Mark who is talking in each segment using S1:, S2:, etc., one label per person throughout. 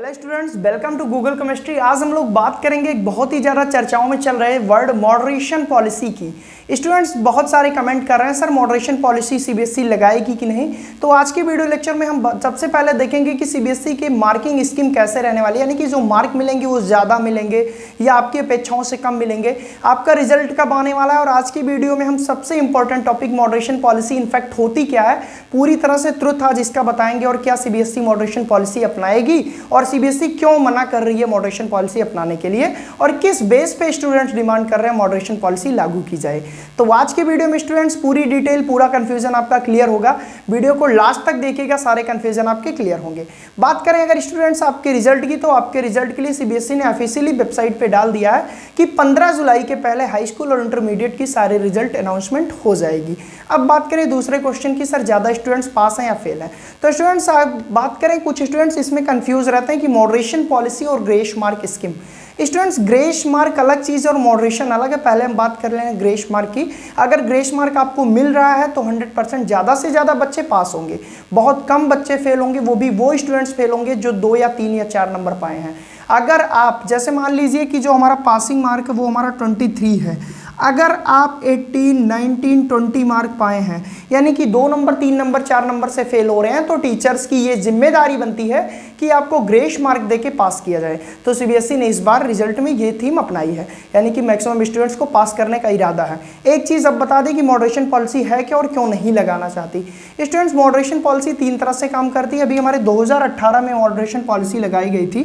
S1: Hello students, welcome to Google chemistry. आज हम लोग बात करेंगे एक बहुत ही ज़्यादा चर्चाओं में चल रहे वर्ड मॉडरेशन पॉलिसी की। स्टूडेंट्स बहुत सारे कमेंट कर रहे हैं सर मॉडरेशन पॉलिसी सीबीएसई लगाएगी कि नहीं। तो आज के वीडियो लेक्चर में हम सबसे पहले देखेंगे कि सीबीएसई के मार्किंग स्कीम कैसे रहने वाली है, यानी कि जो मार्क मिलेंगे वो ज़्यादा मिलेंगे या आपकी अपेक्षाओं से कम मिलेंगे, आपका रिजल्ट कब आने वाला है। और आज की वीडियो में हम सबसे important topic moderation policy in fact होती क्या है, पूरी तरह से ट्रुथ आज इसका बताएंगे और क्या सीबीएसई मॉडरेशन पॉलिसी अपनाएगी और सीबीएसई क्यों मना कर रही है मॉडरेशन पॉलिसी अपनाने के लिए और किस बेस पे स्टूडेंट्स डिमांड कर रहे हैं मॉडरेशन पॉलिसी लागू की जाए। तो आज के वीडियो में स्टूडेंट्स पूरी डिटेल, पूरा कंफ्यूजन आपका क्लियर होगा। वीडियो को लास्ट तक देखिएगा, सारे कंफ्यूजन आपके क्लियर होंगे। बात करें अगर स्टूडेंट्स आपके रिजल्ट की, तो आपके रिजल्ट के लिए सीबीएसई ने ऑफिशियली वेबसाइट पे डाल दिया है कि 15 जुलाई के पहले हाई स्कूल और इंटरमीडिएट की सारे रिजल्ट अनाउंसमेंट हो जाएगी। अब बात करें दूसरे क्वेश्चन की, सर ज़्यादा स्टूडेंट्स पास हैं या फेल हैं। तो स्टूडेंट्स आप बात करें, कुछ स्टूडेंट्स इसमें कंफ्यूज रहते हैं कि मॉडरेशन पॉलिसी और grace mark scheme. Students grace mark अलग चीज़ और मॉडरेशन अलग है। पहले हम बात कर रहे हैं ग्रेस मार्क की। अगर ग्रेस मार्क आपको मिल रहा है तो 100% ज़्यादा से ज़्यादा बच्चे पास होंगे, बहुत कम बच्चे फेल होंगे, वो भी वो स्टूडेंट्स फेल होंगे जो 2 या 3 या 4 नंबर पाए हैं। अगर आप जैसे मान लीजिए कि जो हमारा पासिंग मार्क है वो हमारा 23 है, अगर आप 18, 19, 20 मार्क पाए हैं, यानी कि 2 नंबर, 3 नंबर, 4 नंबर से फेल हो रहे हैं, तो टीचर्स की ये जिम्मेदारी बनती है कि आपको ग्रेस मार्क देके पास किया जाए। तो सीबीएसई ने इस बार रिजल्ट में ये थीम अपनाई है, यानी कि मैक्सिमम स्टूडेंट्स को पास करने का इरादा है। एक चीज़ अब बता दें कि मॉडरेशन पॉलिसी है क्या और क्यों नहीं लगाना चाहती। स्टूडेंट्स मॉडरेशन पॉलिसी 3 तरह से काम करती है। अभी हमारे 2018 में मॉडरेशन पॉलिसी लगाई गई थी।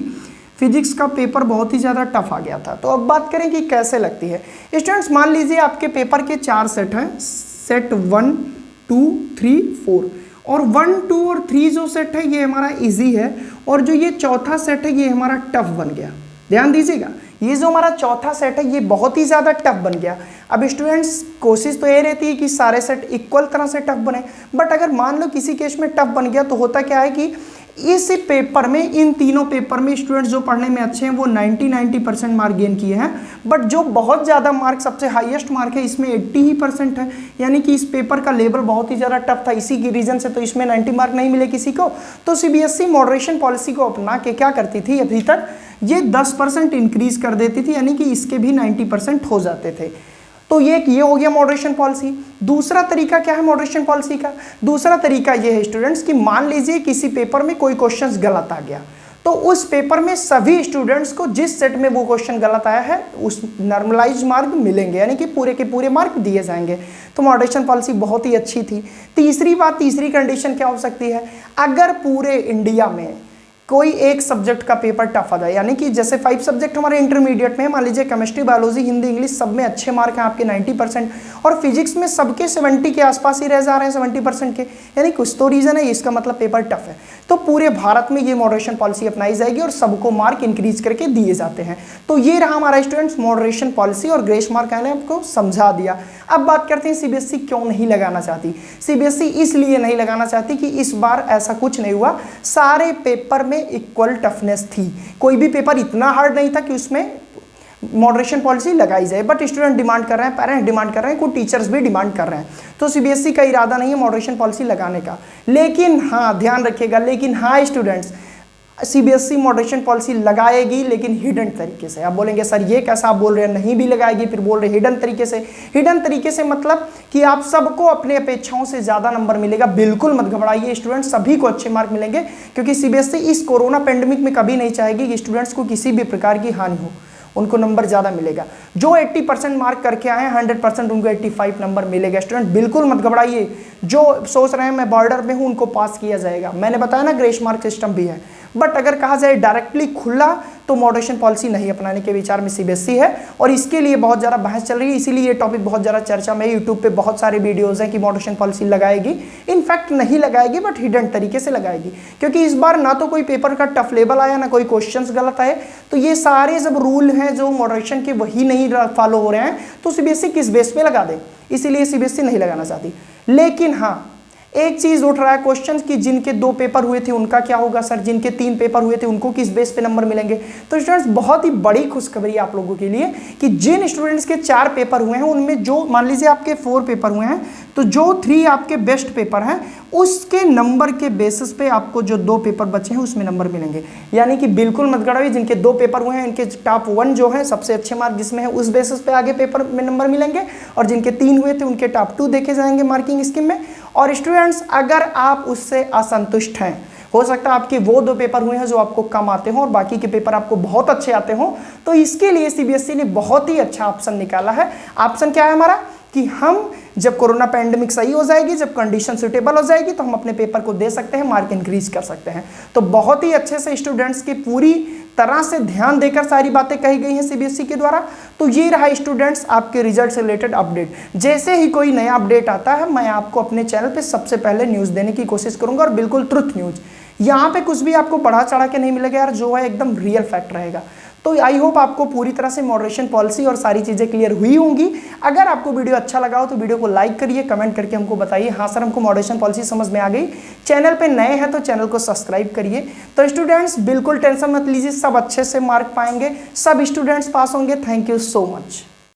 S1: फिजिक्स का पेपर बहुत ही ज़्यादा टफ आ गया था। तो अब बात करें कि कैसे लगती है। स्टूडेंट्स मान लीजिए आपके पेपर के 4 सेट हैं, सेट 1, 2, 3, 4, और 1, 2 और 3 जो सेट है ये हमारा इजी है, और जो ये चौथा सेट है ये हमारा टफ बन गया। ध्यान दीजिएगा, ये जो हमारा चौथा सेट है ये बहुत ही ज़्यादा टफ बन गया। अब स्टूडेंट्स कोशिश तो ये रहती है कि सारे सेट इक्वल तरह से टफ बने, बट अगर मान लो किसी केस में टफ बन गया तो होता क्या है कि इस पेपर में, इन तीनों पेपर में स्टूडेंट्स जो पढ़ने में अच्छे हैं वो 90% मार्क गेन किए हैं, बट जो बहुत ज़्यादा मार्क, सबसे हाईएस्ट मार्क है इसमें 80% है, यानी कि इस पेपर का लेवल बहुत ही ज़्यादा टफ था। इसी की रीज़न से तो इसमें 90 मार्क नहीं मिले किसी को। तो सीबीएसई मॉडरेशन पॉलिसी को अपना के क्या करती थी, अभी तक ये 10% इंक्रीज कर देती थी, यानी कि इसके भी 90% हो जाते थे। तो ये हो गया मॉडरेशन पॉलिसी। दूसरा तरीका क्या है मॉडरेशन पॉलिसी का? दूसरा तरीका ये है स्टूडेंट्स कि मान लीजिए किसी पेपर में कोई क्वेश्चंस गलत आ गया, तो उस पेपर में सभी स्टूडेंट्स को जिस सेट में वो क्वेश्चन गलत आया है उस नॉर्मलाइज मार्क मिलेंगे, यानी कि पूरे के पूरे मार्क दिए जाएंगे। तो मॉडरेशन पॉलिसी बहुत ही अच्छी थी। तीसरी कंडीशन क्या हो सकती है, अगर पूरे इंडिया में कोई एक सब्जेक्ट का पेपर टफ आ जाए, यानी कि जैसे 5 सब्जेक्ट हमारे इंटरमीडिएट में, मान लीजिए केमिस्ट्री, बायोलॉजी, हिंदी, इंग्लिश, सब में अच्छे मार्क हैं आपके 90%, और फिजिक्स में सबके 70 के आसपास ही रह जा रहे हैं, 70% के, यानी कुछ तो रीज़न है, इसका मतलब पेपर टफ है। तो पूरे भारत में ये मॉडरेशन पॉलिसी अपनाई जाएगी और सबको मार्क इंक्रीज करके दिए जाते हैं। तो ये रहा हमारा स्टूडेंट्स मॉडरेशन पॉलिसी और ग्रेस मार्क मैंने आपको समझा दिया। अब बात करते हैं सीबीएसई क्यों नहीं लगाना चाहती। सीबीएसई इसलिए नहीं लगाना चाहती कि इस बार ऐसा कुछ नहीं हुआ, सारे पेपर में इक्वल टफनेस थी। कोई भी पेपर इतना हार्ड नहीं था कि उसमें मॉडरेशन पॉलिसी लगाई जाए, बट स्टूडेंट डिमांड कर रहे हैं, पेरेंट्स डिमांड कर रहे हैं, कुछ टीचर्स भी डिमांड कर रहे हैं। तो सीबीएसई का इरादा नहीं है मॉडरेशन पॉलिसी लगाने का। लेकिन हाँ, ध्यान रखिएगा, लेकिन हाँ स्टूडेंट्स, सीबीएसई मॉडरेशन पॉलिसी लगाएगी, लेकिन हिडन तरीके से। आप बोलेंगे सर ये कैसा, आप बोल रहे हैं नहीं भी लगाएगी, फिर बोल रहे हिडन तरीके से। हिडन तरीके से मतलब कि आप सबको अपने अपेक्षाओं से ज़्यादा नंबर मिलेगा। बिल्कुल मत घबराइए स्टूडेंट्स, सभी को अच्छे मार्क मिलेंगे, क्योंकि सीबीएसई इस कोरोना पेंडेमिक में कभी नहीं चाहेगी कि स्टूडेंट्स को किसी भी प्रकार की हानि हो, उनको नंबर ज़्यादा मिलेगा। जो 80% मार्क करके आए हैं 100% उनको 85 नंबर मिलेगा। स्टूडेंट बिल्कुल मत घबराइए, जो सोच रहे हैं मैं बॉर्डर में हूँ उनको पास किया जाएगा। मैंने बताया ना ग्रेस मार्क सिस्टम भी है, बट अगर कहा जाए डायरेक्टली खुला तो मॉडरेशन पॉलिसी नहीं अपनाने के विचार में सीबीएसई है, और इसके लिए बहुत ज़्यादा बहस चल रही है। इसीलिए ये टॉपिक बहुत ज़्यादा चर्चा में, यूट्यूब पे बहुत सारे वीडियोज़ हैं कि मॉडरेशन पॉलिसी लगाएगी। इनफैक्ट नहीं लगाएगी, बट हिडन तरीके से लगाएगी, क्योंकि इस बार ना तो कोई पेपर का टफ लेवल आया, ना कोई क्वेश्चंस गलत आए। तो ये सारे जब रूल हैं जो मॉडरेशन के वही नहीं फॉलो हो रहे हैं, तो सीबीएसई किस बेस पे लगा दे, इसीलिए सीबीएसई नहीं लगाना चाहती। लेकिन हाँ, एक चीज उठ रहा है क्वेश्चन कि जिनके 2 पेपर हुए थे उनका क्या होगा सर, जिनके 3 पेपर हुए थे उनको किस बेस पे नंबर मिलेंगे। तो स्टूडेंट्स बहुत ही बड़ी खुशखबरी आप लोगों के लिए कि जिन स्टूडेंट्स के 4 पेपर हुए हैं उनमें जो मान लीजिए आपके 4 पेपर हुए हैं तो जो 3 आपके बेस्ट पेपर हैं उसके नंबर के बेसिस पे आपको जो 2 पेपर बचे हैं उसमें नंबर मिलेंगे। यानी कि बिल्कुल मत गड़ाइए, जिनके 2 पेपर हुए हैं इनके टॉप 1 जो है सबसे अच्छे मार्क जिसमें है उस बेसिस पे आगे पेपर में नंबर मिलेंगे, और जिनके 3 हुए थे उनके टॉप 2 देखे जाएंगे मार्किंग स्कीम में। और स्टूडेंट्स अगर आप उससे असंतुष्ट हैं, हो सकता है आपके वो 2 पेपर हुए हैं जो आपको कम आते हो और बाकी के पेपर आपको बहुत अच्छे आते हो, तो इसके लिए सीबीएसई ने बहुत ही अच्छा ऑप्शन निकाला है। ऑप्शन क्या है हमारा कि हम जब कोरोना पैंडेमिक सही हो जाएगी, जब कंडीशन सुटेबल हो जाएगी तो हम अपने पेपर को दे सकते हैं, मार्क इंक्रीज कर सकते हैं। तो बहुत ही अच्छे से स्टूडेंट्स की पूरी तरह से ध्यान देकर सारी बातें कही गई हैं सीबीएसई के द्वारा। तो ये रहा स्टूडेंट्स आपके रिजल्ट से रिलेटेड अपडेट। जैसे ही कोई नया अपडेट आता है मैं आपको अपने चैनल पे सबसे पहले न्यूज़ देने की कोशिश करूंगा, और बिल्कुल ट्रुथ न्यूज़। यहाँ पे कुछ भी आपको बढ़ा चढ़ा के नहीं मिलेगा यार, जो है एकदम रियल फैक्ट रहेगा। तो आई होप आपको पूरी तरह से मॉडरेशन पॉलिसी और सारी चीज़ें क्लियर हुई होंगी। अगर आपको वीडियो अच्छा लगा हो तो वीडियो को लाइक करिए, कमेंट करके हमको बताइए हाँ सर हमको मॉडरेशन पॉलिसी समझ में आ गई। चैनल पे नए हैं तो चैनल को सब्सक्राइब करिए। तो स्टूडेंट्स बिल्कुल टेंशन मत लीजिए, सब अच्छे से मार्क पाएंगे, सब स्टूडेंट्स पास होंगे। Thank you so much.